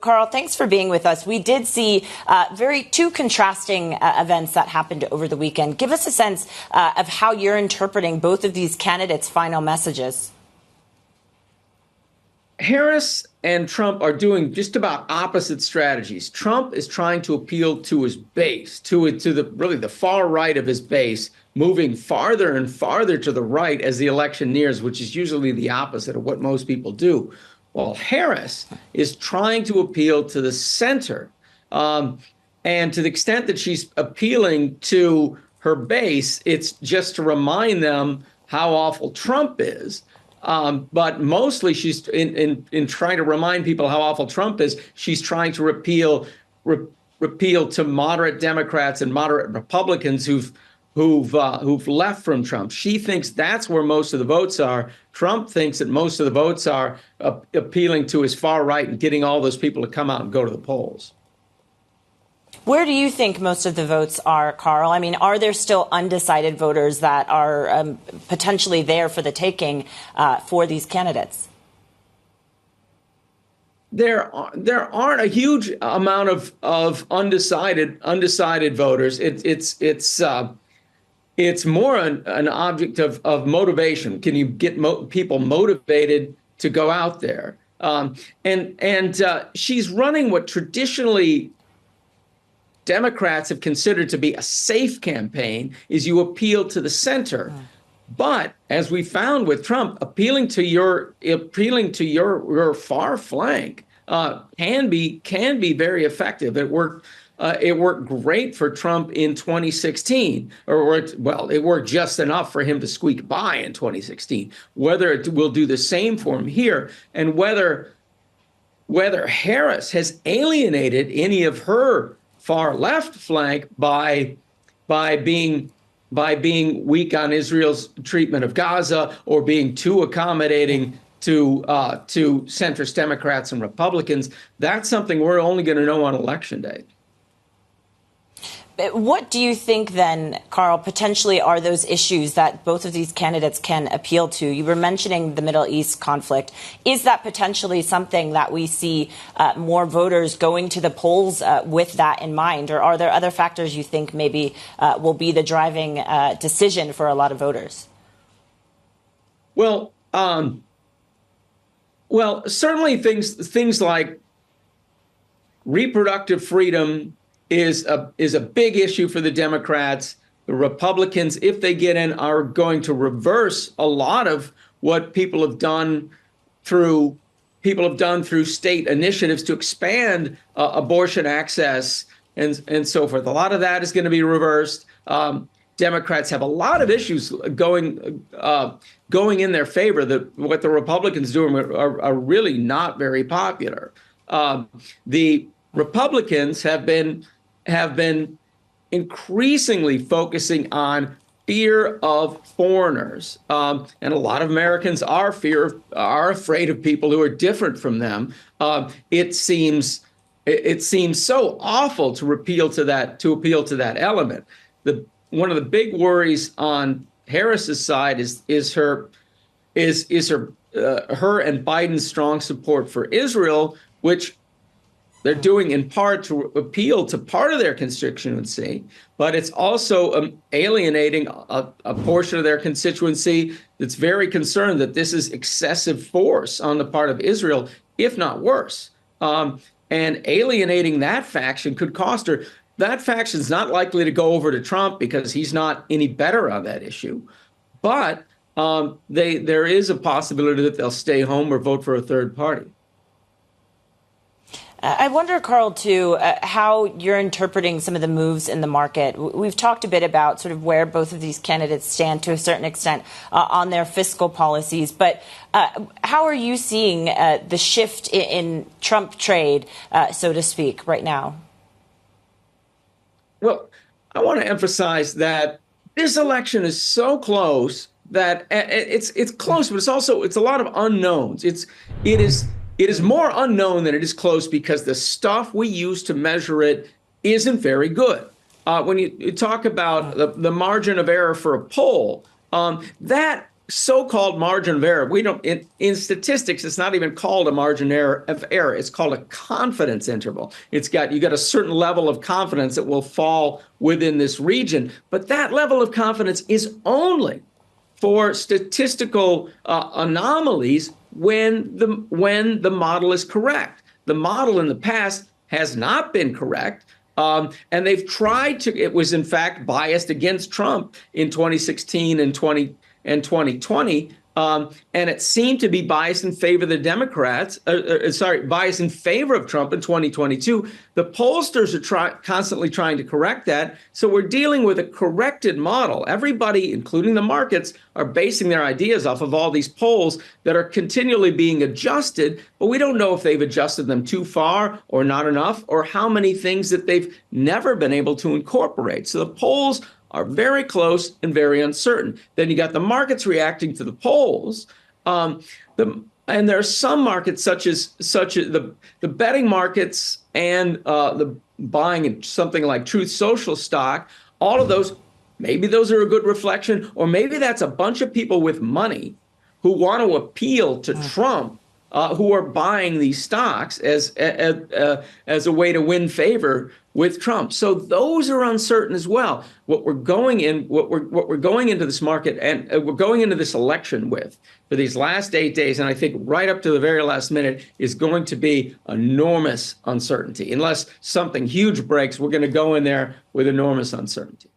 Karl, thanks for being with us. We did see two contrasting events that happened over the weekend. Give us a sense of how you're interpreting both of these candidates' final messages. Harris and Trump are doing just about opposite strategies. Trump is trying to appeal to his base, to the far right of his base, moving farther and farther to the right as the election nears, which is usually the opposite of what most people do. While Harris is trying to appeal to the center. And to the extent that she's appealing to her base, it's just to remind them how awful Trump is. But mostly she's in trying to remind people how awful Trump is. She's trying to repeal to moderate Democrats and moderate Republicans who've left from Trump. She thinks that's where most of the votes are. Trump thinks that most of the votes are appealing to his far right and getting all those people to come out and go to the polls. Where do you think most of the votes are, Karl? I mean, are there still undecided voters that are potentially there for the taking for these candidates? There aren't a huge amount of undecided voters. It's more an object of motivation. Can you get people motivated to go out there? And she's running what traditionally Democrats have considered to be a safe campaign, is you appeal to the center. But as we found with Trump, appealing to your far flank can be very effective. It worked great for Trump in 2016, it worked just enough for him to squeak by in 2016. Whether it will do the same for him here, and whether Harris has alienated any of her far left flank by being weak on Israel's treatment of Gaza, or being too accommodating to centrist Democrats and Republicans, that's something we're only going to know on Election Day. What do you think then, Karl, potentially are those issues that both of these candidates can appeal to? You were mentioning the Middle East conflict. Is that potentially something that we see more voters going to the polls with that in mind? Or are there other factors you think maybe will be the driving decision for a lot of voters? Well, certainly things like reproductive freedom is a big issue for the Democrats. The Republicans, if they get in, are going to reverse a lot of what people have done through state initiatives to expand abortion access and so forth. A lot of that is going to be reversed. Democrats have a lot of issues going in their favor that what the Republicans doing are really not very popular. The Republicans have been increasingly focusing on fear of foreigners, and a lot of Americans are afraid of people who are different from them. It seems so awful to appeal to that element. One of the big worries on Harris's side is her and Biden's strong support for Israel, which they're doing in part to appeal to part of their constituency, but it's also alienating a portion of their constituency that's very concerned that this is excessive force on the part of Israel, if not worse. And alienating that faction could cost her. That faction's not likely to go over to Trump because he's not any better on that issue. But there is a possibility that they'll stay home or vote for a third party. I wonder, Karl, too, how you're interpreting some of the moves in the market. We've talked a bit about sort of where both of these candidates stand to a certain extent on their fiscal policies. But how are you seeing the shift in Trump trade, so to speak, right now? Well, I want to emphasize that this election is so close that it's close, but it's a lot of unknowns. It is more unknown than it is close because the stuff we use to measure it isn't very good. When you talk about the margin of error for a poll, that so-called margin of error. We don't in statistics, it's not even called a margin of error. It's called a confidence interval. You got a certain level of confidence that will fall within this region, but that level of confidence is only for statistical anomalies when the model is correct. The model in the past has not been correct. And they've tried to, it was in fact biased against Trump in 2016 and 2020. And it seemed to be biased in favor of the Democrats, biased in favor of Trump in 2022. The pollsters are constantly trying to correct that. So we're dealing with a corrected model. Everybody, including the markets, are basing their ideas off of all these polls that are continually being adjusted, but we don't know if they've adjusted them too far or not enough, or how many things that they've never been able to incorporate. So the polls are very close and very uncertain. Then you got the markets reacting to the polls. And there are some markets such as the betting markets and the buying in something like Truth Social stock. All of those, maybe those are a good reflection, or maybe that's a bunch of people with money who want to appeal to Trump, who are buying these stocks as a way to win favor with Trump. So those are uncertain as well. What we're going into this market, and we're going into this election with for these last 8 days, and I think right up to the very last minute, is going to be enormous uncertainty. Unless something huge breaks, we're going to go in there with enormous uncertainty.